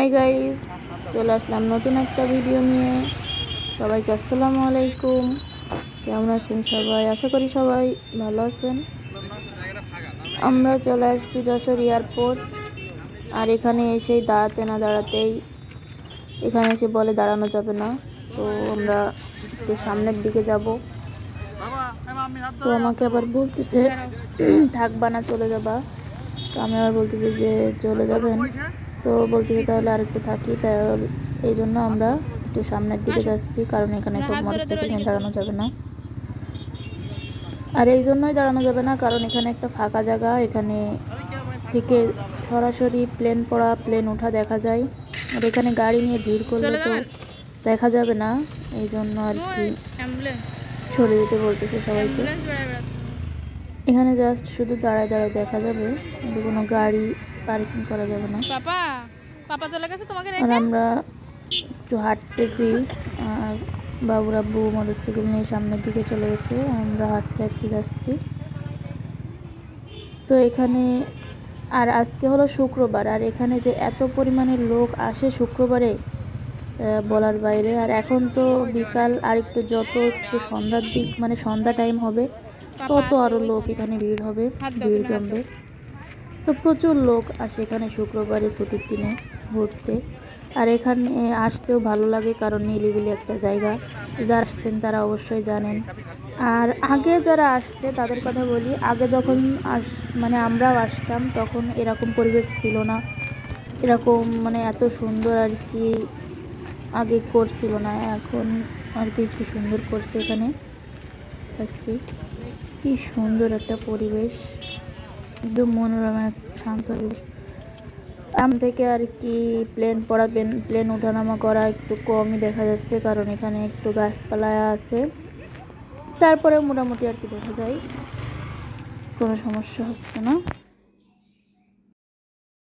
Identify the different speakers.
Speaker 1: Hi guys, চলে আসলাম নতুন একটা ভিডিও নিয়ে। সবাইকে আসসালামু আলাইকুম। কেমন আছেন সবাই? আশা করি সবাই ভালো আছেন। আমরা চলে আসছি যশোর এয়ারপোর্ট। আর এখানে এসেই দাঁড়াতে না দাঁড়াতেই এখানে এসে বলে দাঁড়ানো যাবে না। তো আমরা একটু সামনের দিকে যাব। তো আমাকে আবার বলতেছে থাকবা না, চলে যাবা। তো আমি আবার বলতেছি যে চলে যাবেন। তো বলতেছে তাহলে আরেকটু থাকি। তাই এই জন্য আমরা একটু সামনের দিকে যাচ্ছি, কারণ এখানে খুব মোটরসাইকেল নিয়ে দাঁড়ানো যাবে না। আর এই জন্যই দাঁড়ানো যাবে না, কারণ এখানে একটা ফাঁকা জায়গা, এখানে থেকে সরাসরি প্লেন ওঠা দেখা যায়। আর এখানে গাড়ি নিয়ে ভিড় করলে তো দেখা যাবে না, এই জন্য আর কি সরে যেতে বলতেছে সবাইকে। এখানে জাস্ট শুধু দাঁড়ায় দাঁড়ায় দেখা যাবে, কিন্তু কোনো গাড়ি পার্কিং করা যাবে না। আর আমরা একটু হাঁটতেছি, আর বাবুর আব্বু মোটরসাইকেল নিয়ে সামনের দিকে চলে গেছে, আমরা হাঁটতে হাঁটতে যাচ্ছি। তো এখানে আর আজকে হলো শুক্রবার, আর এখানে যে এত পরিমাণে লোক আসে শুক্রবারে বলার বাইরে। আর এখন তো বিকাল, আর যত একটু সন্ধ্যার দিক, মানে সন্ধ্যা টাইম হবে, তত আরও লোক এখানে ভিড় হবে, ভিড় জমবে। তো প্রচুর লোক আসে এখানে শুক্রবারে ছুটির দিনে ঘুরতে। আর এখানে আসতেও ভালো লাগে, কারণ নিরিবিলি একটা জায়গা। যারা আসছেন তারা অবশ্যই জানেন। আর আগে যারা আসছে তাদের কথা বলি, আগে যখন মানে আমরাও আসতাম, তখন এরকম পরিবেশ ছিল না, এরকম মানে এত সুন্দর আর কি আগে করছিল না। এখন আর কি একটু সুন্দর করছে এখানে। আসছি, কি সুন্দর একটা পরিবেশ, একদম মনোরম, শান্ত পরিবেশ। থেকে আর কি প্লেন ওঠানামা করা একটু কমই দেখা যাচ্ছে, কারণ এখানে একটু গাছপালা আছে। তারপরে মোটামুটি আর কি দেখা যায়, কোনো সমস্যা হচ্ছে না।